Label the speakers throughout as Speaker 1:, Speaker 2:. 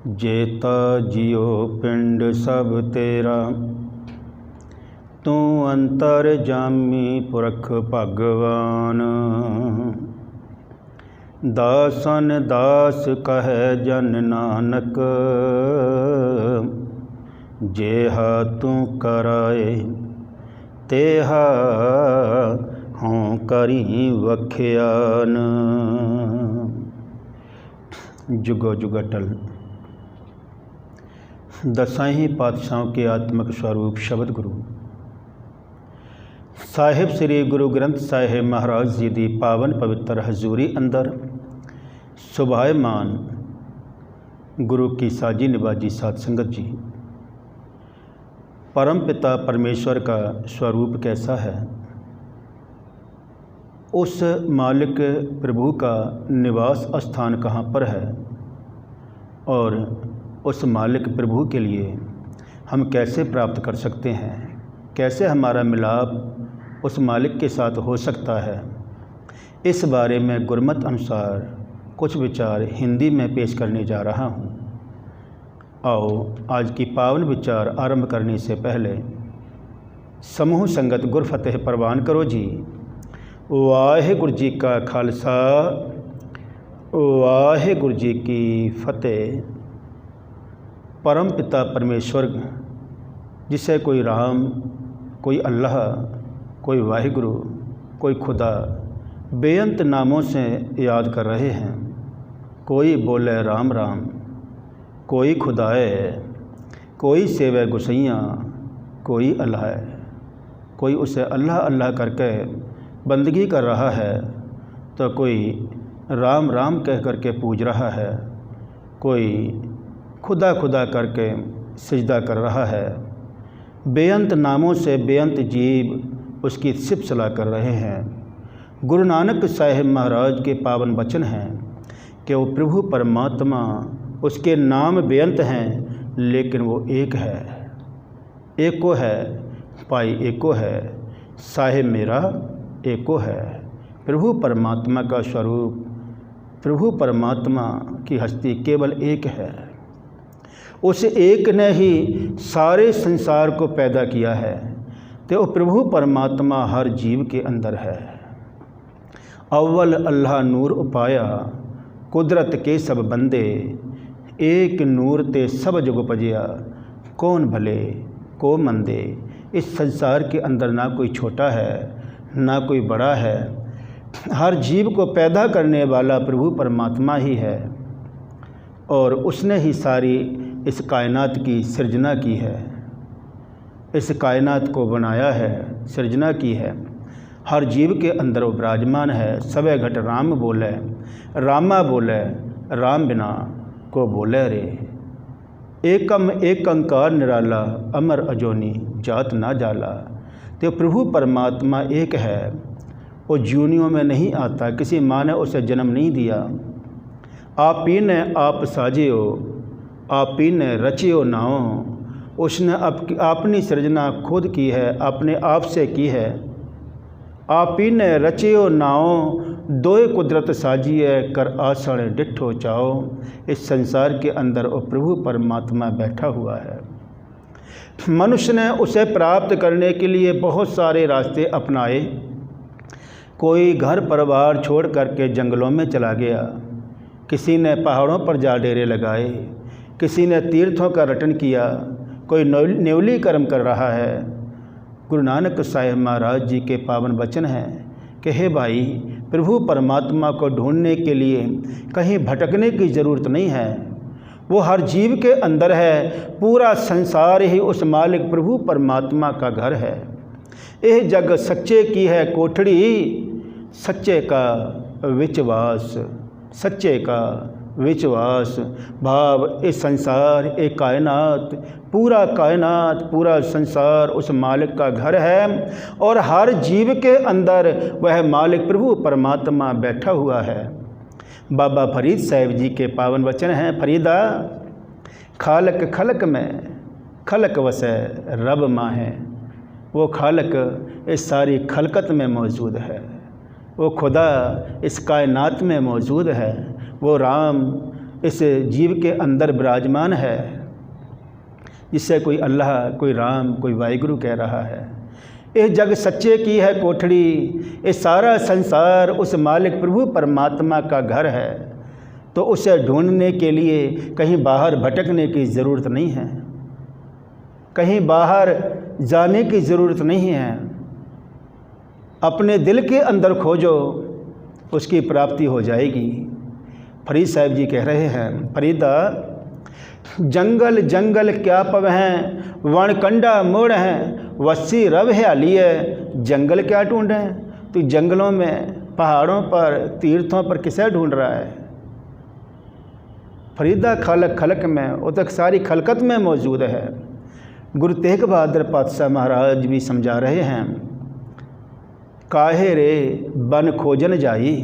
Speaker 1: जेता जियो पिंड सब तेरा, तू अंतर जामी पुरख भगवान। दासन दास कहे जन नानक, जेहा तू कराए तेहा हों करी वख्यान। जुगो जुग अटल। दसां ही पातशाहों के आत्मक स्वरूप शब्द गुरु साहिब श्री गुरु ग्रंथ साहिब महाराज जी की पावन पवित्र हजूरी अंदर सुभायमान गुरु की साजी निवाजी साध संगत जी, परम पिता परमेश्वर का स्वरूप कैसा है, उस मालिक प्रभु का निवास स्थान कहाँ पर है और उस मालिक प्रभु के लिए हम कैसे प्राप्त कर सकते हैं, कैसे हमारा मिलाप उस मालिक के साथ हो सकता है, इस बारे में गुरमत अनुसार कुछ विचार हिंदी में पेश करने जा रहा हूँ। आओ आज की पावन विचार आरंभ करने से पहले समूह संगत गुर फतेह प्रवान करो जी। वाहिगुरु जी का खालसा, वाहिगुरु जी की फतेह। परम पिता परमेश्वर जिसे कोई राम, कोई अल्लाह, कोई वाहिगुरु, कोई खुदा बेअंत नामों से याद कर रहे हैं। कोई बोले राम राम, कोई खुदाए, कोई सेवे गुसैया, कोई अल्लाह, कोई उसे अल्लाह अल्लाह करके बंदगी कर रहा है, तो कोई राम राम कह करके पूज रहा है, कोई खुदा खुदा करके सजदा कर रहा है। बेअंत नामों से बेअंत जीव उसकी सिफ सलाह कर रहे हैं। गुरु नानक साहिब महाराज के पावन वचन हैं कि वो प्रभु परमात्मा, उसके नाम बेअंत हैं लेकिन वो एक है, एको है, पाई एको है, साहिब मेरा एको है। प्रभु परमात्मा का स्वरूप, प्रभु परमात्मा की हस्ती केवल एक है। उस एक ने ही सारे संसार को पैदा किया है, तो वो प्रभु परमात्मा हर जीव के अंदर है। अव्वल अल्लाह नूर उपाया, कुदरत के सब बंदे, एक नूर ते सब जुग उपजया, कौन भले को मंदे। इस संसार के अंदर ना कोई छोटा है ना कोई बड़ा है, हर जीव को पैदा करने वाला प्रभु परमात्मा ही है और उसने ही सारी इस कायनात की सृजना की है, इस कायनात को बनाया है, सृजना की है। हर जीव के अंदर वो विराजमान है। सवे घट राम बोले, रामा बोले, राम बिना को बोले रे। एकम एक अंकार निराला, अमर अजोनी जात ना जाला। तो प्रभु परमात्मा एक है, वो जूनियों में नहीं आता, किसी माँ ने उसे जन्म नहीं दिया। आप ही ने आप साजियो, आप ही ने रचियो नाओ। उसने अपनी सृजना खुद की है, अपने आप से की है। आप ही ने रचियो नाओ, दोए कुदरत साजिए कर आसण डिठो चाओ। इस संसार के अंदर वो प्रभु परमात्मा बैठा हुआ है। मनुष्य ने उसे प्राप्त करने के लिए बहुत सारे रास्ते अपनाए। कोई घर परिवार छोड़ करके जंगलों में चला गया, किसी ने पहाड़ों पर जा डेरे लगाए, किसी ने तीर्थों का रटन किया, कोई नेवली कर्म कर रहा है। गुरु नानक साहिब महाराज जी के पावन वचन हैं कि हे भाई, प्रभु परमात्मा को ढूंढने के लिए कहीं भटकने की ज़रूरत नहीं है, वो हर जीव के अंदर है। पूरा संसार ही उस मालिक प्रभु परमात्मा का घर है। यह जग सच्चे की है कोठड़ी, सच्चे का विश्वास, सच्चे का विश्वास भाव। इस संसार, एक कायनात, पूरा संसार उस मालिक का घर है और हर जीव के अंदर वह मालिक प्रभु परमात्मा बैठा हुआ है। बाबा फरीद साहिब जी के पावन वचन हैं, फरीदा खालक खलक में खलक वसे रब माहे। वो खालक इस सारी खलकत में मौजूद है, वो खुदा इस कायनात में मौजूद है, वो राम इस जीव के अंदर विराजमान है, जिससे कोई अल्लाह, कोई राम, कोई वाहिगुरु कह रहा है। ये जग सच्चे की है कोठड़ी, ये सारा संसार उस मालिक प्रभु परमात्मा का घर है। तो उसे ढूंढने के लिए कहीं बाहर भटकने की ज़रूरत नहीं है, कहीं बाहर जाने की ज़रूरत नहीं है। अपने दिल के अंदर खोजो, उसकी प्राप्ति हो जाएगी। फरीद साहब जी कह रहे हैं, फरीदा जंगल जंगल क्या पव हैं, वणकंडा मोड़ हैं, वस्सी रव हरियालिए, जंगल क्या ढूंढें। तो जंगलों में, पहाड़ों पर, तीर्थों पर किसे ढूंढ रहा है? फरीदा खलक खलक में, वो तक सारी खलकत में मौजूद है। गुरु तेग बहादुर पातशाह महाराज भी समझा रहे हैं, काहे रे बन खोजन जाई,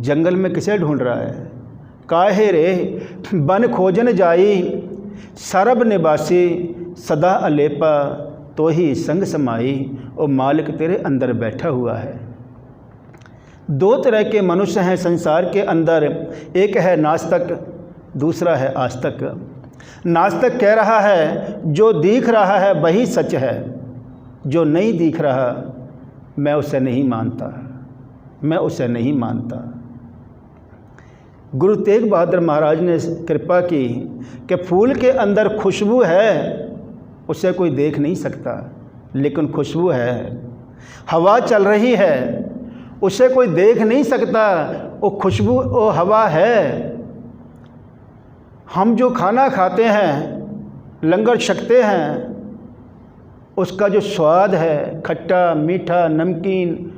Speaker 1: जंगल में किसे ढूंढ रहा है? काहे रे बन खोजन जाई, सरब निवासी सदा अलेपा, तो ही संग समाई। और मालिक तेरे अंदर बैठा हुआ है। दो तरह के मनुष्य हैं संसार के अंदर, एक है नास्तिक, दूसरा है आस्तिक। नास्तिक कह रहा है जो दिख रहा है वही सच है, जो नहीं दिख रहा मैं उसे नहीं मानता, मैं उसे नहीं मानता। गुरु तेग बहादुर महाराज ने कृपा की कि फूल के अंदर खुशबू है, उसे कोई देख नहीं सकता, लेकिन खुशबू है। हवा चल रही है, उसे कोई देख नहीं सकता, वो खुशबू, वो हवा है। हम जो खाना खाते हैं, लंगर छकते हैं, उसका जो स्वाद है, खट्टा मीठा नमकीन,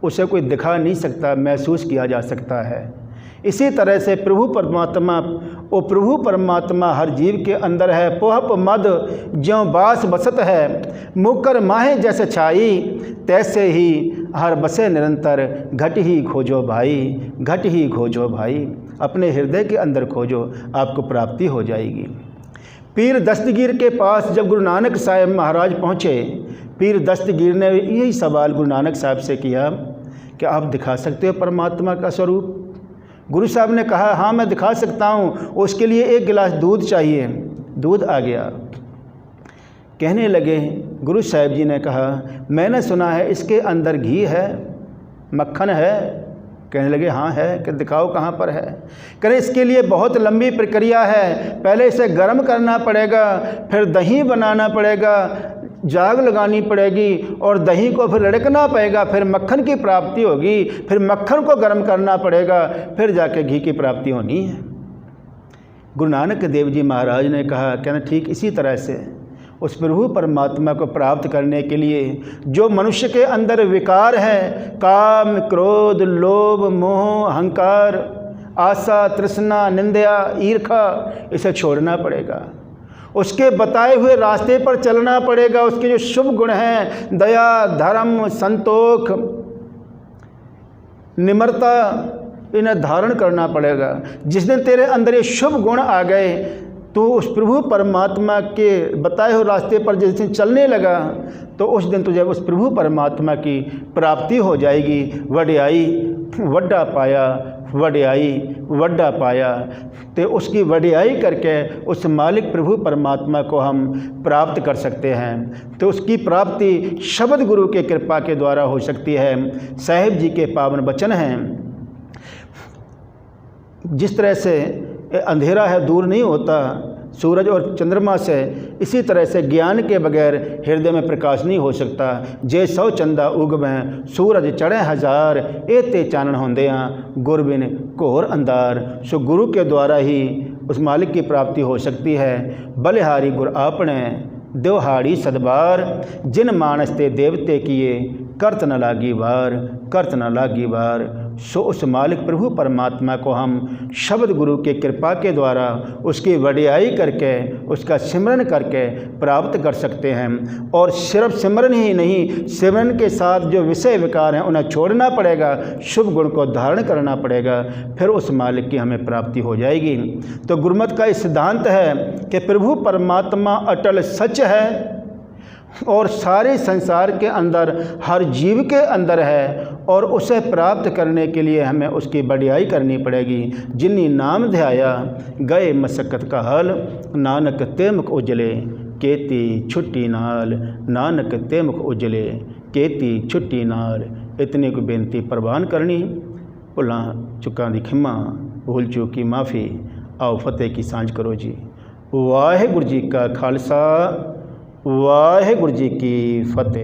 Speaker 1: उसे कोई दिखा नहीं सकता, महसूस किया जा सकता है। इसी तरह से प्रभु परमात्मा, वो प्रभु परमात्मा हर जीव के अंदर है। पोहप मद ज्यों बास बसत है, मुकर माहे जैसे छाई, तैसे ही हर बसे निरंतर, घट ही खोजो भाई, घट ही खोजो भाई। अपने हृदय के अंदर खोजो, आपको प्राप्ति हो जाएगी। पीर दस्तगीर के पास जब गुरु नानक साहब महाराज पहुँचे, पीर दस्तगीर ने यही सवाल गुरु नानक साहब से किया कि आप दिखा सकते हो परमात्मा का स्वरूप? गुरु साहब ने कहा हाँ मैं दिखा सकता हूँ, उसके लिए एक गिलास दूध चाहिए। दूध आ गया। कहने लगे, गुरु साहब जी ने कहा मैंने सुना है इसके अंदर घी है, मक्खन है। कहने लगे हाँ है। कि दिखाओ कहाँ पर है? कह रहे इसके लिए बहुत लंबी प्रक्रिया है, पहले इसे गर्म करना पड़ेगा, फिर दही बनाना पड़ेगा, जाग लगानी पड़ेगी और दही को फिर लड़कना पड़ेगा, फिर मक्खन की प्राप्ति होगी, फिर मक्खन को गर्म करना पड़ेगा, फिर जाके घी की प्राप्ति होनी है। गुरु नानक देव जी महाराज ने कहा, कहना ठीक इसी तरह से उस प्रभु परमात्मा को प्राप्त करने के लिए जो मनुष्य के अंदर विकार हैं, काम क्रोध लोभ मोह अहंकार आशा तृष्णा निंदा ईर्खा, इसे छोड़ना पड़ेगा, उसके बताए हुए रास्ते पर चलना पड़ेगा। उसके जो शुभ गुण हैं, दया धर्म संतोख निम्रता, इन्हें धारण करना पड़ेगा। जिस दिन तेरे अंदर ये शुभ गुण आ गए, तो उस प्रभु परमात्मा के बताए हुए रास्ते पर जिस दिन चलने लगा, तो उस दिन तुझे उस प्रभु परमात्मा की प्राप्ति हो जाएगी। वड्याई वड्डा पाया, वड्याई वड्डा पाया। तो उसकी वड्याई करके उस मालिक प्रभु परमात्मा को हम प्राप्त कर सकते हैं। तो उसकी प्राप्ति शब्द गुरु के कृपा के द्वारा हो सकती है। साहिब जी के पावन वचन हैं, जिस तरह से अंधेरा है दूर नहीं होता सूरज और चंद्रमा से, इसी तरह से ज्ञान के बगैर हृदय में प्रकाश नहीं हो सकता। जे 100 चंदा उगवें सूरज चढ़े हजार, एते चानन होंदियां गुर बिन घोर अंधार। सो गुरु के द्वारा ही उस मालिक की प्राप्ति हो सकती है। बलिहारी गुर आपने देवहाड़ी सदबार, जिन मानस ते देवते किए करत न लागी वार, करत न लागी वार। सो उस मालिक प्रभु परमात्मा को हम शब्द गुरु के कृपा के द्वारा उसकी वड्याई करके, उसका सिमरन करके प्राप्त कर सकते हैं। और सिर्फ सिमरन ही नहीं, सिमरन के साथ जो विषय विकार हैं उन्हें छोड़ना पड़ेगा, शुभ गुण को धारण करना पड़ेगा, फिर उस मालिक की हमें प्राप्ति हो जाएगी। तो गुरुमत का इस सिद्धांत है कि प्रभु परमात्मा अटल सच है और सारे संसार के अंदर हर जीव के अंदर है, और उसे प्राप्त करने के लिए हमें उसकी बढ़ियाई करनी पड़ेगी। जिन्नी नाम ध्याया गए मशक्कत का हल, नानक ते मुख उजले केती छुट्टी नाल, नानक ते मुख उजले केती छुट्टी नाल। इतनी को बेनती प्रवान करनी, भुलां चुकां दी खिमा, भूल चूक की माफ़ी। आओ फतेह की सांझ करो जी। वाहिगुरू जी का खालसा, वाहिगुरू जी की फतेह।